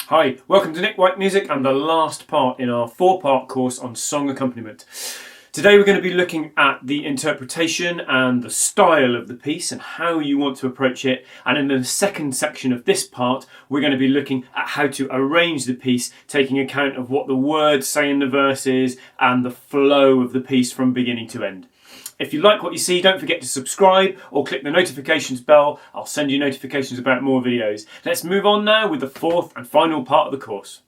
Hi, welcome to Nick Wyke Music and the last part in our 4-part course on song accompaniment. Today we're going to be looking at the interpretation and the style of the piece and how you want to approach it. And in the second section of this part, we're going to be looking at how to arrange the piece, taking account of what the words say in the verses and the flow of the piece from beginning to end. If you like what you see, don't forget to subscribe or click the notifications bell. I'll send you notifications about more videos. Let's move on now with the fourth and final part of the course.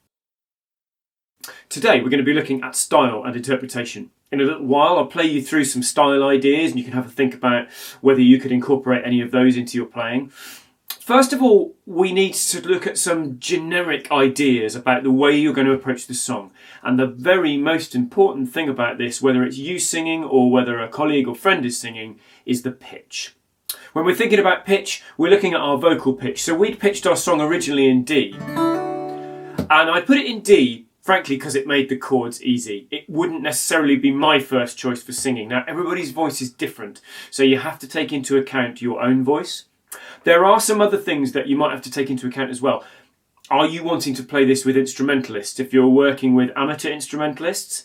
Today we're going to be looking at style and interpretation. In a little while I'll play you through some style ideas and you can have a think about whether you could incorporate any of those into your playing. First of all, we need to look at some generic ideas about the way you're going to approach the song. And the very most important thing about this, whether it's you singing or whether a colleague or friend is singing, is the pitch. When we're thinking about pitch, we're looking at our vocal pitch. So we'd pitched our song originally in D. And I put it in D, frankly, because it made the chords easy. It wouldn't necessarily be my first choice for singing. Now, everybody's voice is different, so you have to take into account your own voice. There are some other things that you might have to take into account as well. Are you wanting to play this with instrumentalists? If you're working with amateur instrumentalists,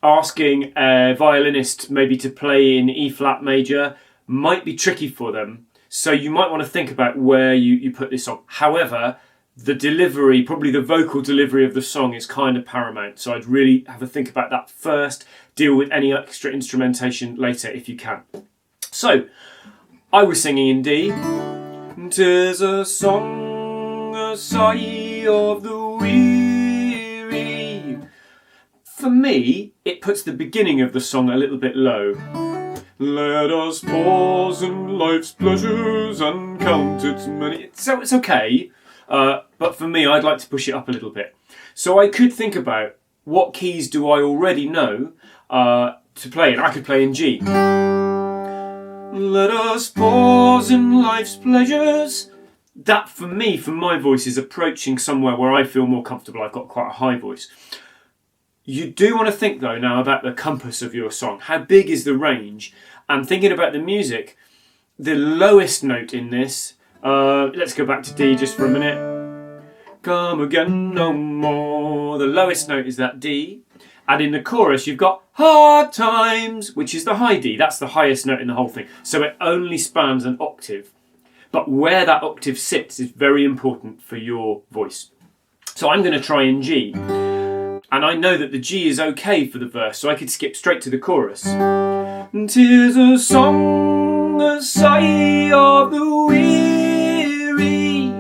asking a violinist maybe to play in E-flat major might be tricky for them. So you might want to think about where you put this on. However, the delivery, probably the vocal delivery of the song is kind of paramount. So I'd really have a think about that first. Deal with any extra instrumentation later if you can. So, I was singing in D. 'Tis a song, a sigh of the weary. For me, it puts the beginning of the song a little bit low. Let us pause in life's pleasures and count its many. So it's okay, but for me, I'd like to push it up a little bit. So I could think about what keys do I already know to play in. I could play in G. Let us pause in life's pleasures. That, for me, for my voice, is approaching somewhere where I feel more comfortable. I've got quite a high voice. You do want to think, though, now about the compass of your song. How big is the range? And thinking about the music, the lowest note in this, let's go back to D just for a minute. Come again no more. The lowest note is that D. And in the chorus, you've got hard times, which is the high D. That's the highest note in the whole thing. So it only spans an octave. But where that octave sits is very important for your voice. So I'm going to try in G. And I know that the G is okay for the verse, so I could skip straight to the chorus. 'Tis a song, a sigh of the weary.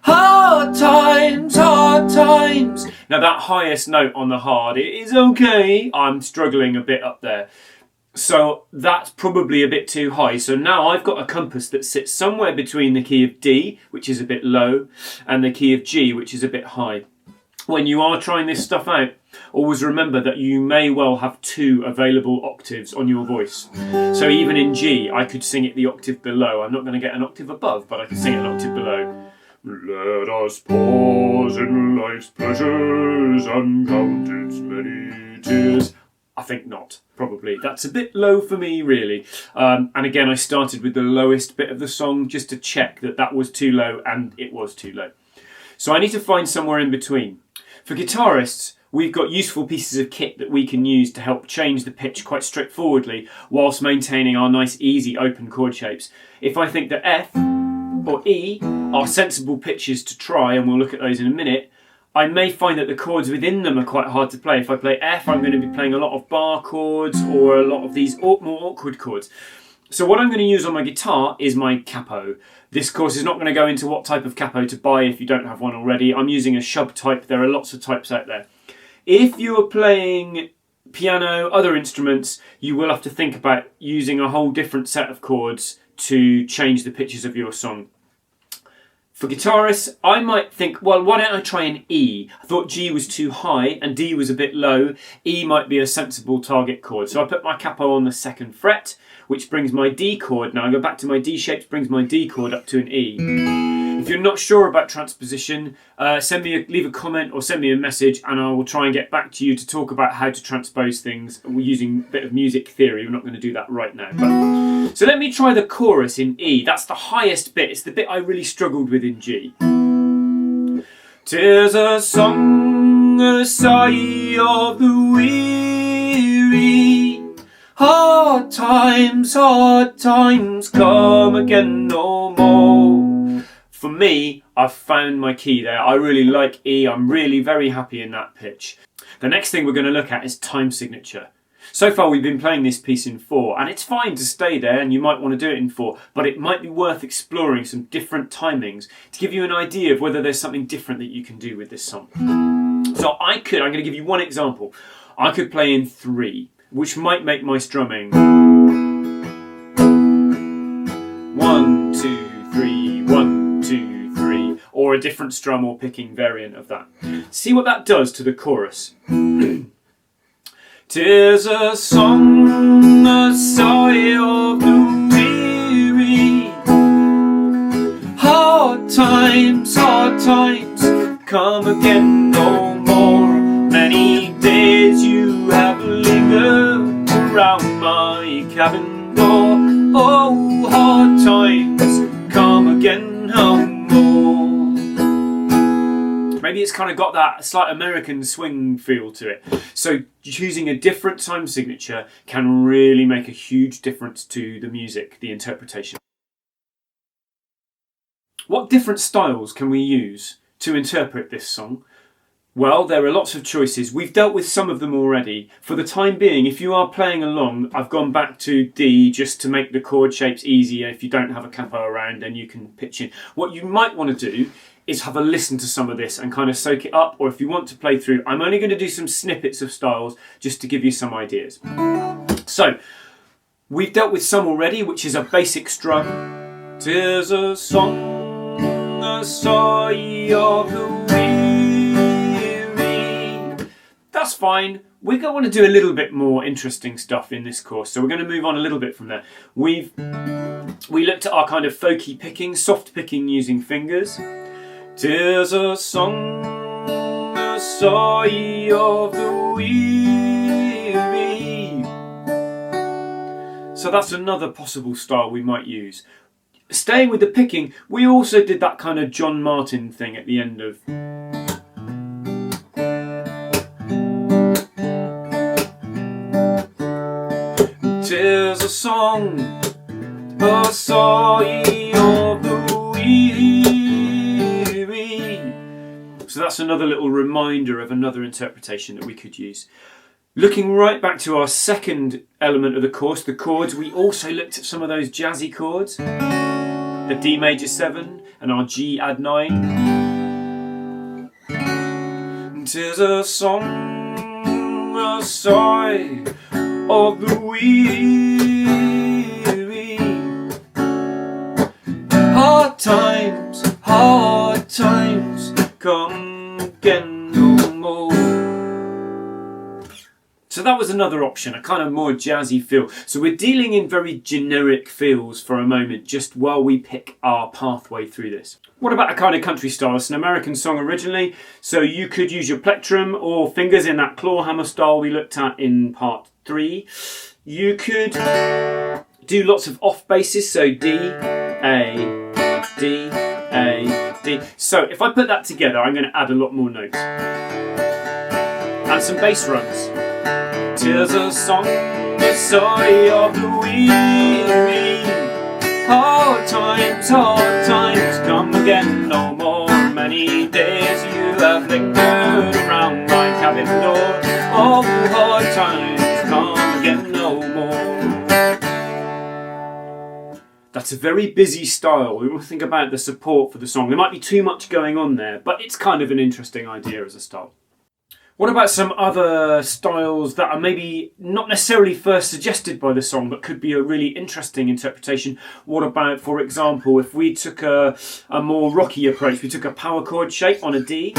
Hard times, hard times. Now that highest note on the hard, it is okay. I'm struggling a bit up there. So that's probably a bit too high. So now I've got a compass that sits somewhere between the key of D, which is a bit low, and the key of G, which is a bit high. When you are trying this stuff out, always remember that you may well have 2 available octaves on your voice. So even in G, I could sing it the octave below. I'm not going to get an octave above, but I could sing it an octave below. Let us pause in life's pleasures and count its many tears. I think not, probably. That's a bit low for me, really. And again, I started with the lowest bit of the song just to check that that was too low, and it was too low. So I need to find somewhere in between. For guitarists, we've got useful pieces of kit that we can use to help change the pitch quite straightforwardly whilst maintaining our nice, easy, open chord shapes. If I think that F or E are sensible pitches to try, and we'll look at those in a minute, I may find that the chords within them are quite hard to play. If I play F, I'm going to be playing a lot of bar chords or a lot of these more awkward chords. So what I'm going to use on my guitar is my capo. This course is not going to go into what type of capo to buy if you don't have one already. I'm using a Shub type. There are lots of types out there. If you are playing piano, other instruments, you will have to think about using a whole different set of chords to change the pitches of your song. For guitarists, I might think, well, why don't I try an E? I thought G was too high and D was a bit low. E might be a sensible target chord. So I put my capo on the 2nd fret, which brings my D chord. Now I go back to my D shapes, brings my D chord up to an E. If you're not sure about transposition, leave a comment or send me a message and I will try and get back to you to talk about how to transpose things using a bit of music theory. We're not going to do that right now. So let me try the chorus in E. That's the highest bit. It's the bit I really struggled with in G. 'Tis a song, a sigh of the weary. Hard times come again no more. For me, I've found my key there. I really like E. I'm really very happy in that pitch. The next thing we're going to look at is time signature. So far we've been playing this piece in 4, and it's fine to stay there and you might want to do it in 4, but it might be worth exploring some different timings to give you an idea of whether there's something different that you can do with this song. So I'm going to give you one example. I could play in 3, which might make my strumming 1, 2, 3, 1, 2, 3, or a different strum or picking variant of that. See what that does to the chorus. 'Tis a song, a sigh of the weary. Hard times come again no more. Many days you have lingered around my cabin door. Oh, hard times come again no more. Maybe it's kind of got that slight American swing feel to it. So choosing a different time signature can really make a huge difference to the music, the interpretation. What different styles can we use to interpret this song? Well, there are lots of choices. We've dealt with some of them already. For the time being, if you are playing along, I've gone back to D just to make the chord shapes easier. If you don't have a capo around, then you can pitch in. What you might want to do is have a listen to some of this and kind of soak it up, or if you want to play through, I'm only going to do some snippets of styles just to give you some ideas. So, we've dealt with some already, which is a basic strum. 'Tis a song, a sigh of the weary. That's fine. We're going to want to do a little bit more interesting stuff in this course, so we're going to move on a little bit from there. We looked at our kind of folky picking, soft picking using fingers. 'Tis a song, a sigh of the weary. So that's another possible style we might use. Staying with the picking, we also did that kind of John Martin thing at the end of. 'Tis a song, a sigh of the weary. So that's another little reminder of another interpretation that we could use. Looking right back to our second element of the course, the chords, we also looked at some of those jazzy chords. The D major 7 and our G add 9. 'Tis a song, a sigh of the weary. Hard times come again no more. So that was another option, a kind of more jazzy feel. So we're dealing in very generic feels for a moment, just while we pick our pathway through this. What about a kind of country style? It's an American song originally, so you could use your plectrum or fingers in that claw hammer style we looked at in part 3. You could do lots of off basses, so D, A, D, A, D. So if I put that together, I'm going to add a lot more notes. And some bass runs. 'Tis a song, a sigh of the weary. Hard times come again no more. Many days you have lingered around my cabin door. Oh, hard times come again no more. That's a very busy style. We want to think about the support for the song. There might be too much going on there, but it's kind of an interesting idea as a style. What about some other styles that are maybe not necessarily first suggested by the song, but could be a really interesting interpretation? What about, for example, if we took a more rocky approach, we took a power chord shape on a D.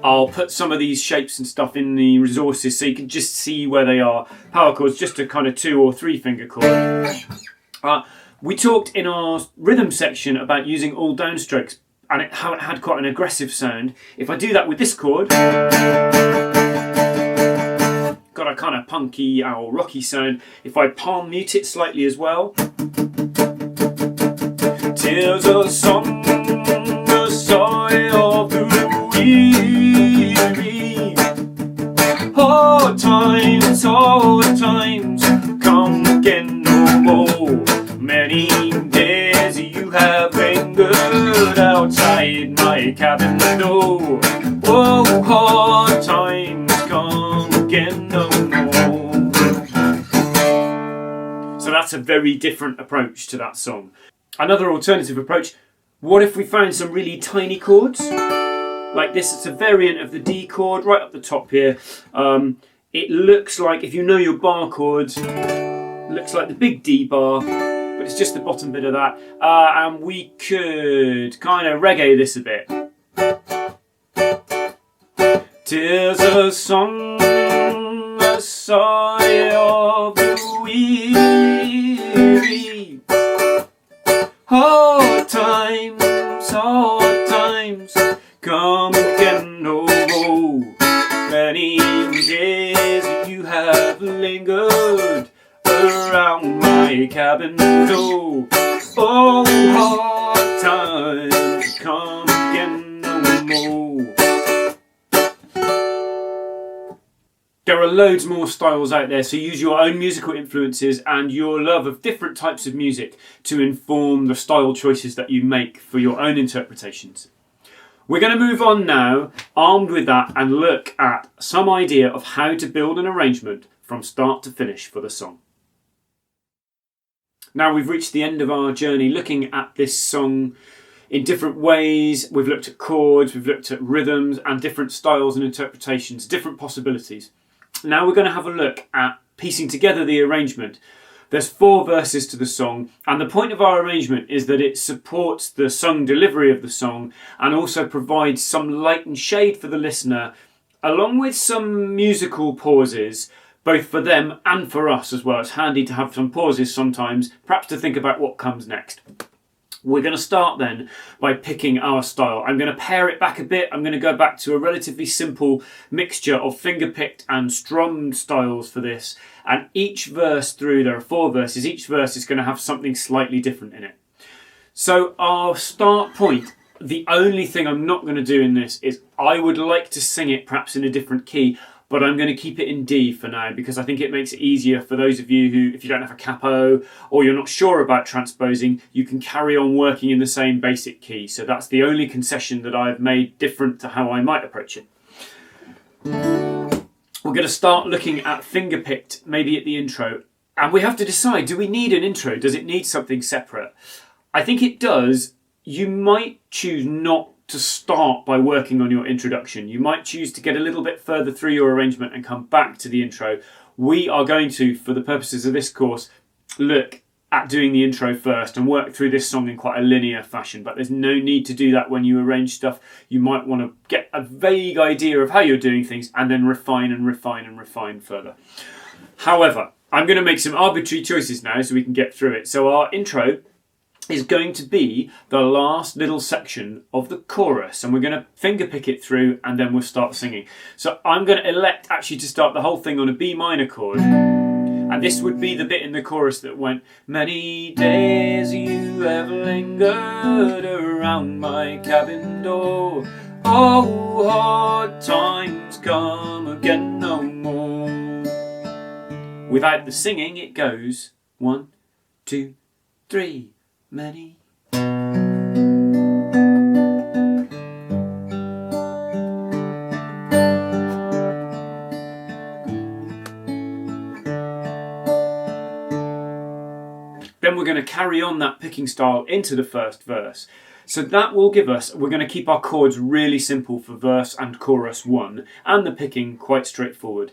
I'll put some of these shapes and stuff in the resources so you can just see where they are. Power chords, just a kind of 2 or 3 finger chord. We talked in our rhythm section about using all downstrokes and how it had quite an aggressive sound. If I do that with this chord, got a kind of punky or rocky sound. If I palm mute it slightly as well, 'tis a song, a sigh again no more. Many days you have lingered outside my cabin door. Oh, hard times come again no more. So that's a very different approach to that song. Another alternative approach, what if we found some really tiny chords? Like this, it's a variant of the D chord right up the top here. It looks like, if you know your bar chords, it looks like the big D bar, but it's just the bottom bit of that. And we could kind of reggae this a bit. 'Tis a song, a sigh of the weary. Hard times, come again no more. Many days you have lingered around my cabin door. Oh, hard times, come again no more. There are loads more styles out there, so use your own musical influences and your love of different types of music to inform the style choices that you make for your own interpretations. We're going to move on now, armed with that, and look at some idea of how to build an arrangement from start to finish for the song. Now we've reached the end of our journey looking at this song in different ways. We've looked at chords, we've looked at rhythms and different styles and interpretations, different possibilities. Now we're going to have a look at piecing together the arrangement. There's 4 verses to the song, and the point of our arrangement is that it supports the sung delivery of the song and also provides some light and shade for the listener, along with some musical pauses, both for them and for us as well. It's handy to have some pauses sometimes, perhaps to think about what comes next. We're going to start then by picking our style. I'm going to pare it back a bit. I'm going to go back to a relatively simple mixture of finger-picked and strummed styles for this. And each verse through, there are 4 verses, each verse is going to have something slightly different in it. So our start point, the only thing I'm not going to do in this is I would like to sing it perhaps in a different key, but I'm going to keep it in D for now because I think it makes it easier for those of you who, if you don't have a capo or you're not sure about transposing, you can carry on working in the same basic key. So that's the only concession that I've made different to how I might approach it. We're going to start looking at finger-picked, maybe at the intro. And we have to decide, do we need an intro? Does it need something separate? I think it does. You might choose not to start by working on your introduction. You might choose to get a little bit further through your arrangement and come back to the intro. We are going to, for the purposes of this course, look at doing the intro first and work through this song in quite a linear fashion, but there's no need to do that when you arrange stuff. You might want to get a vague idea of how you're doing things and then refine and refine and refine further. However, I'm going to make some arbitrary choices now so we can get through it. So our intro is going to be the last little section of the chorus, and we're going to finger pick it through and then we'll start singing. So I'm going to elect actually to start the whole thing on a B minor chord, and this would be the bit in the chorus that went, many days you have lingered around my cabin door, oh, hard times come again no more. Without the singing it goes 1, 2, 3. Many. Then we're going to carry on that picking style into the first verse. So that will give us, we're going to keep our chords really simple for verse and chorus 1, and the picking quite straightforward.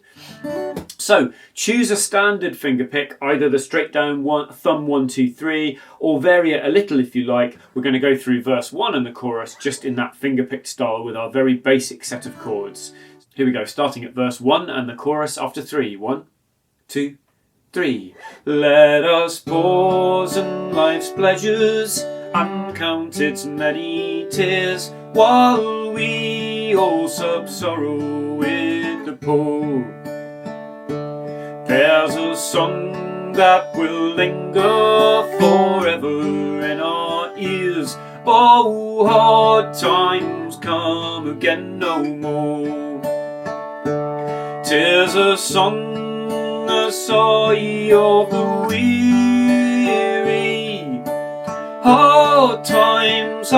So choose a standard finger pick, either the straight down thumb 1, 2, 3, or vary it a little if you like. We're going to go through verse 1 and the chorus just in that finger picked style with our very basic set of chords. Here we go, starting at verse 1 and the chorus after 3. 1, 2, 3. Let us pause in life's pleasures and count its many tears, while we all sub sorrow with the poor. There's a song that will linger forever in our ears. Oh, hard times come again no more. 'Tis a song, a the sigh of the weary. Hard times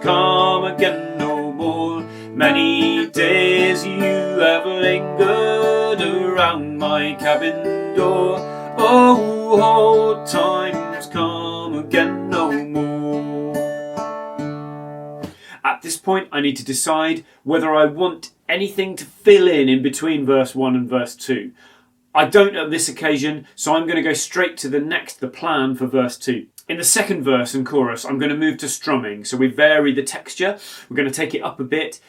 come again no more. Many days you have lingered around my cabin door. Oh, hard times come again no more. At this point, I need to decide whether I want anything to fill in between verse 1 and verse 2. I don't on this occasion, so I'm going to go straight to the plan for verse 2. In the second verse and chorus, I'm going to move to strumming, so we vary the texture. We're going to take it up a bit.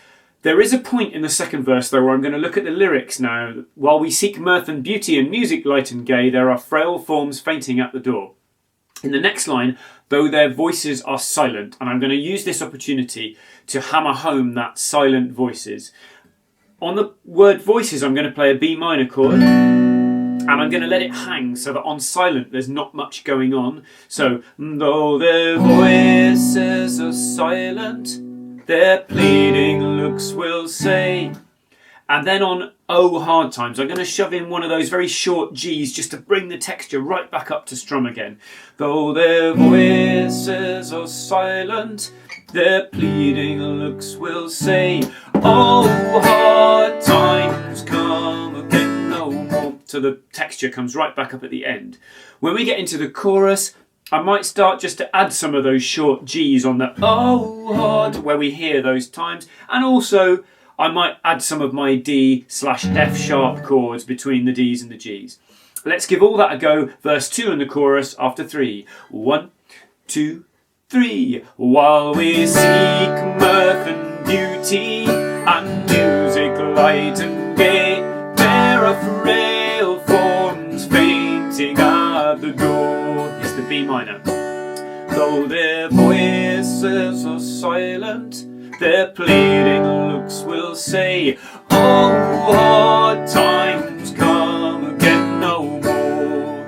There is a point in the second verse, though, where I'm going to look at the lyrics now. While we seek mirth and beauty and music light and gay, there are frail forms fainting at the door. In the next line, though their voices are silent, and I'm going to use this opportunity to hammer home that silent voices. On the word voices, I'm going to play a B minor chord, and I'm going to let it hang so that on silent there's not much going on. So, though their voices are silent, their pleading looks will say. And then on Oh Hard Times, I'm going to shove in one of those very short G's just to bring the texture right back up to strum again. Though their voices are silent, their pleading looks will say, oh, hard times come again no more. So the texture comes right back up at the end. When we get into the chorus, I might start just to add some of those short G's on the oh hard where we hear those times, and also I might add some of my D/F sharp chords between the D's and the G's. Let's give all that a go. Verse 2 in the chorus after 3. 1, 2, 3. While we seek mirth and beauty and music light and gay, there are frail forms fainting at the door. It's the B minor. Though their voices are silent, their pleading looks will say, oh, hard times come again no more.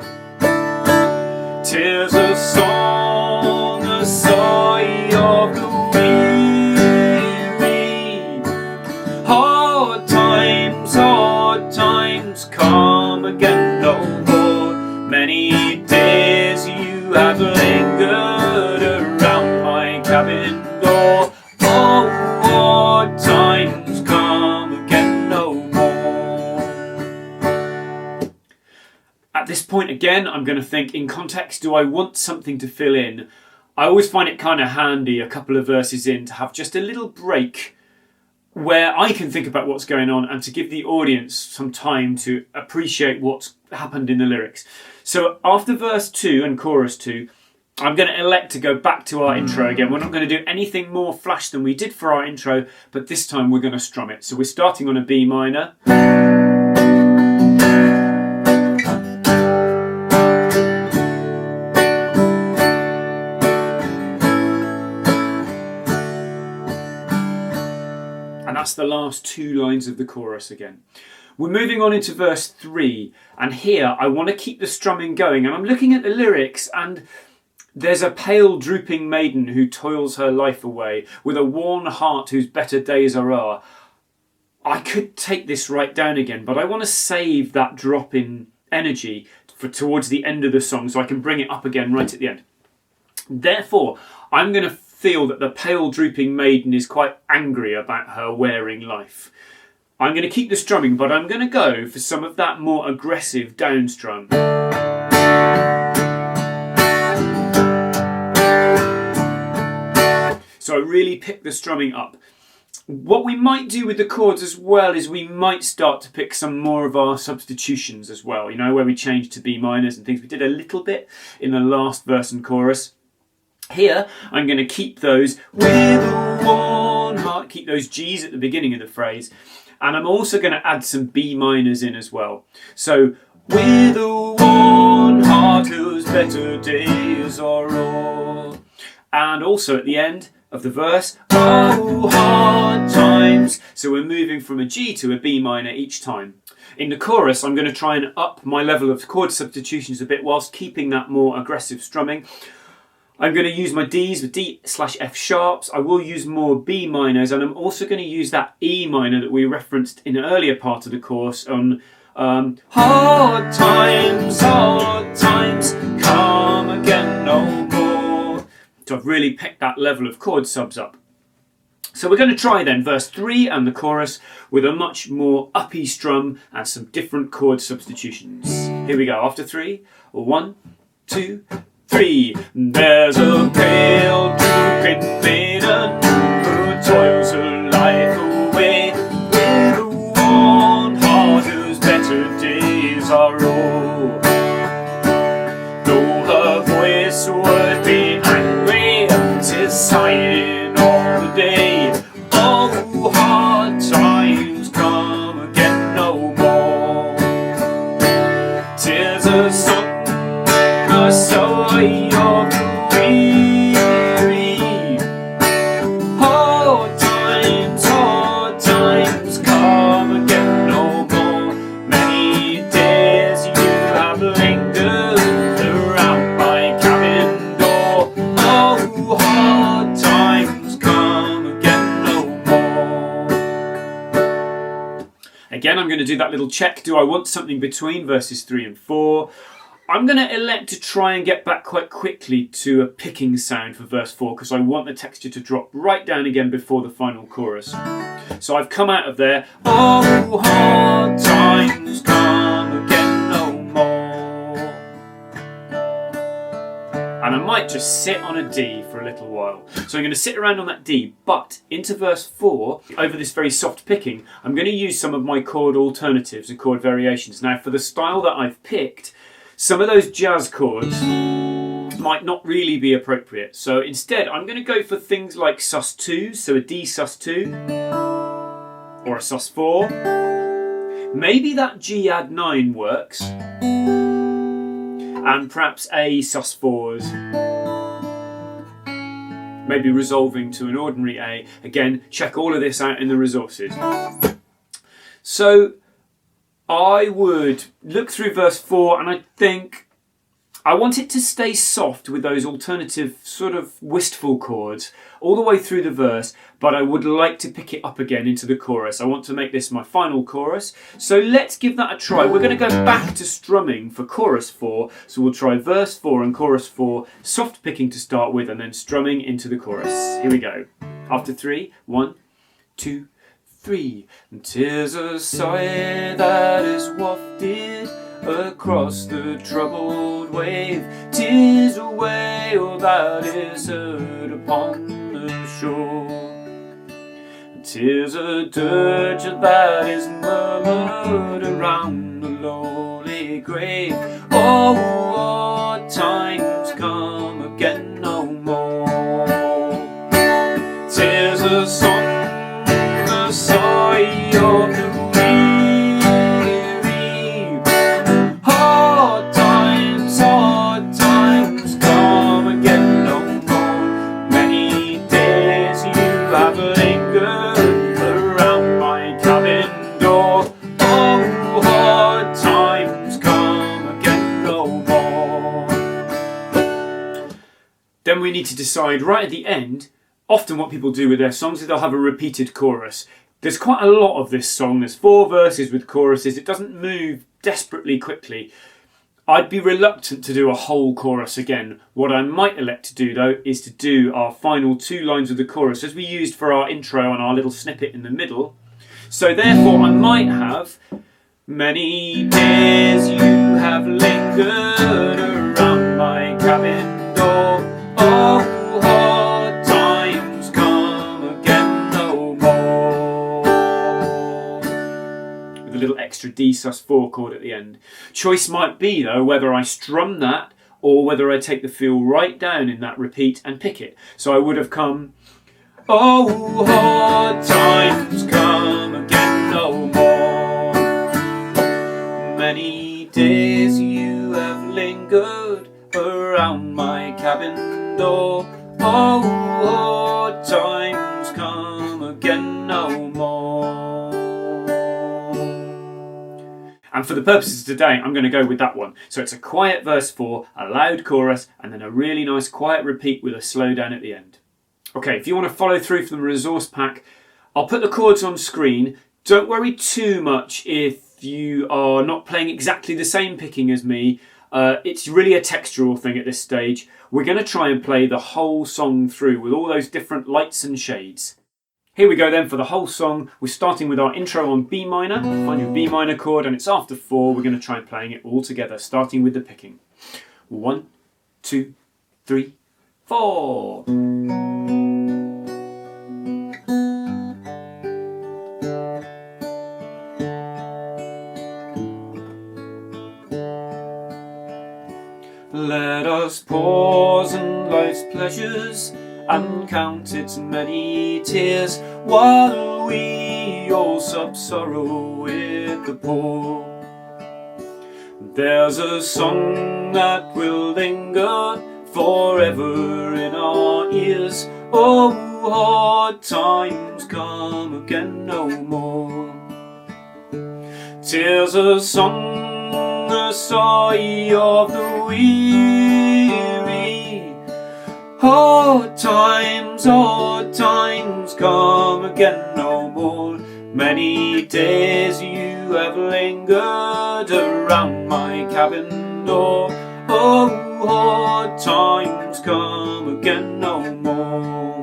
'Tis a song, a sigh of the weary. Hard times come again no more. Many days you have lingered around my cabin door. Hard times come again no more. At this point again, I'm going to think in context, do I want something to fill in? I always find it kind of handy a couple of verses in to have just a little break where I can think about what's going on and to give the audience some time to appreciate what's happened in the lyrics. So after verse 2 and chorus 2, I'm going to elect to go back to our intro again. We're not going to do anything more flash than we did for our intro, but this time we're going to strum it. So we're starting on a B minor. And that's the last 2 lines of the chorus again. We're moving on into verse 3, and here I want to keep the strumming going, and I'm looking at the lyrics, and there's a pale drooping maiden who toils her life away, with a worn heart whose better days are o'er. I could take this right down again, but I want to save that drop in energy for towards the end of the song so I can bring it up again right at the end. Therefore, I'm going to feel that the pale drooping maiden is quite angry about her wearing life. I'm going to keep the strumming, but I'm going to go for some of that more aggressive down strum. So I really pick the strumming up. What we might do with the chords as well is we might start to pick some more of our substitutions as well, you know, where we change to B minors and things. We did a little bit in the last verse and chorus. Here, I'm going to keep those with a worn heart, keep those G's at the beginning of the phrase, and I'm also going to add some B minors in as well. So, with a worn heart whose better days are o'er. And also at the end of the verse, oh, hard times. So we're moving from a G to a B minor each time. In the chorus, I'm going to try and up my level of chord substitutions a bit whilst keeping that more aggressive strumming. I'm going to use my Ds with D/F sharps. I will use more B minors, and I'm also going to use that E minor that we referenced in an earlier part of the course on Hard times come again no more. So I've really picked that level of chord subs up. So we're going to try then verse 3 and the chorus with a much more uppy strum and some different chord substitutions. Here we go, after 3. 1, 2, 3. There's a pale drooping maiden who toils her life away with a worn heart whose better days are o'er. Though her voice would be angry, 'tis sighing all the day. Oh, hard times come again no more. 'Tis a song, a sigh of the weary. Hard times come again no more. Many days you have lingered around my cabin door. Oh, hard times come again no more. Again, I'm going to do that little check. Do I want something between verses 3 and 4? I'm going to elect to try and get back quite quickly to a picking sound for verse 4 because I want the texture to drop right down again before the final chorus. So I've come out of there. Oh, hard times come again no more. And I might just sit on a D for a little while. So I'm going to sit around on that D, but into verse 4, over this very soft picking, I'm going to use some of my chord alternatives and chord variations. Now for the style that I've picked, some of those jazz chords might not really be appropriate. So instead, I'm going to go for things like sus2, so a D sus2, or a sus4. Maybe that G add 9 works, and perhaps A sus4s. Maybe resolving to an ordinary A. Again, check all of this out in the resources. So I would look through verse 4 and I think I want it to stay soft with those alternative sort of wistful chords all the way through the verse, but I would like to pick it up again into the chorus. I want to make this my final chorus. So let's give that a try. We're going to go back to strumming for chorus 4. So we'll try verse 4 and chorus 4, soft picking to start with, and then strumming into the chorus. Here we go. After 3, 1, 2, 3. And 'tis a sigh that is wafted across the troubled wave. 'Tis a wail that is heard upon the shore. 'Tis a dirge that is murmured around the lowly grave. Oh, what times come again no more. 'Tis a song, a sigh of the weary. Hard times come again no more. Many days you have lingered around my cabin door. Oh, hard times come again no more. Then we need to decide right at the end. Often what people do with their songs is they'll have a repeated chorus. There's quite a lot of this song. There's 4 verses with choruses. It doesn't move desperately quickly. I'd be reluctant to do a whole chorus again. What I might elect to do though is to do our final 2 lines of the chorus as we used for our intro and our little snippet in the middle. So therefore I might have many days you have lingered around my cabin door. Oh, hard times come again no more. With a little extra D sus4 chord at the end. Choice might be though whether I strum that or whether I take the feel right down in that repeat and pick it. So I would have come, oh, hard times come again no more. Many days you have lingered around my cabin door. Oh, hard times come again no more. And for the purposes of today, I'm going to go with that one. So it's a quiet verse 4, a loud chorus, and then a really nice quiet repeat with a slow down at the end. Okay, if you want to follow through from the resource pack, I'll put the chords on screen. Don't worry too much if you are not playing exactly the same picking as me, it's really a textural thing at this stage. We're going to try and play the whole song through with all those different lights and shades. Here we go then for the whole song. We're starting with our intro on B minor. Find your B minor chord and it's after 4. We're going to try and playing it all together, starting with the picking. 1, 2, 3, 4. Let us pause in life's pleasures and count its many tears, while we all sup sorrow with the poor. There's a song that will linger forever in our ears. Oh, hard times come again no more. 'Tis a song, a sigh of the weary. Hard times come again no more. Many days you have lingered around my cabin door. Oh, hard times come again no more.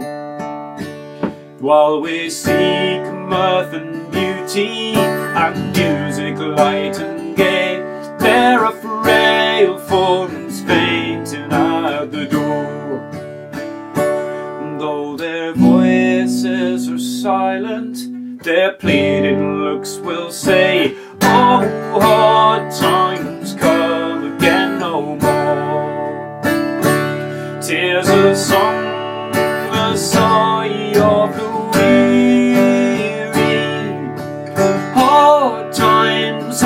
While we seek mirth and beauty and music light and gay, there are frail forms fainting at the door. Though their voices are silent, their pleading looks will say, oh, hard times come again no more. 'Tis a song, a sigh of the weary. Hard times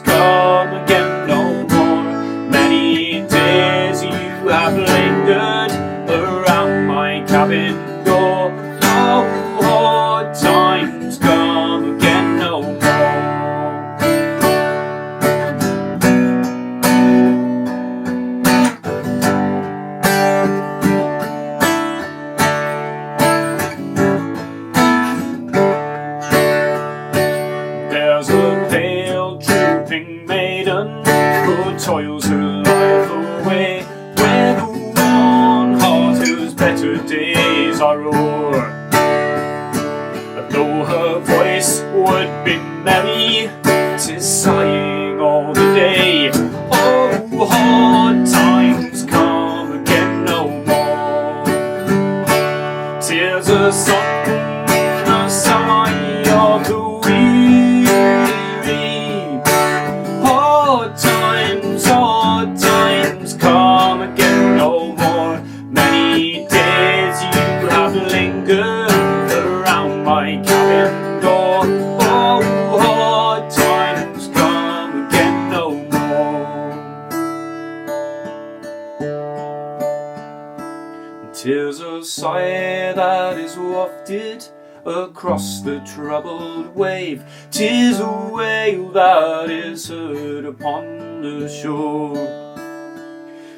come again no more. Many days you have lingered around my cabin door. Oh, hard times come again no more. There's a pale drooping maiden who toils her life away, where the one heart whose better days are o'er. Though her voice would be merry, 'tis sighing all the day. Oh, hard times come again no more. 'Tis a song, a sigh of the weary. Hard times come again no more. Many days you have lingered around my cabin door. Oh, hard times come again no more. 'Tis a sigh that is wafted across the troubled wave. 'Tis a wail that is heard upon the shore.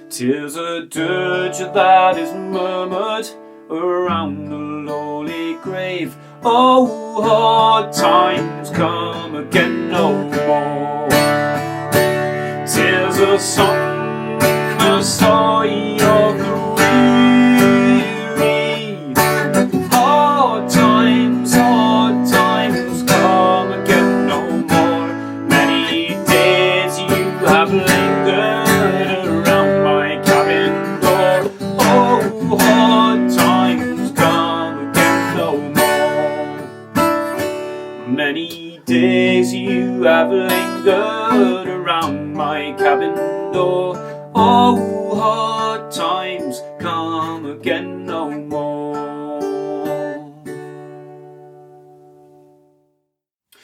'Tis a dirge that is murmured around the lowly grave. Oh, hard times come again no more. 'Tis a song, a sigh of the weary. Hard times come again no more. Many days you have lingered around my cabin door. Oh, hard times come again no more. Many days you have lingered around my cabin door. Oh, hard times come again no more.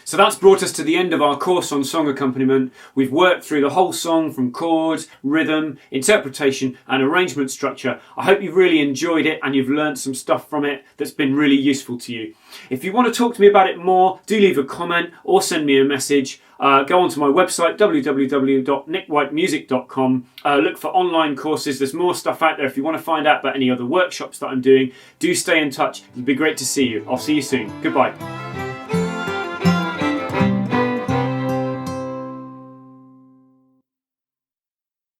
So that's brought us to the end of our course on song accompaniment. We've worked through the whole song from chords, rhythm, interpretation and arrangement structure. I hope you've really enjoyed it and you've learned some stuff from it that's been really useful to you. If you want to talk to me about it more, do leave a comment or send me a message. Go onto my website, www.nickwykemusic.com. Look for online courses. There's more stuff out there. If you want to find out about any other workshops that I'm doing, do stay in touch. It'd be great to see you. I'll see you soon. Goodbye.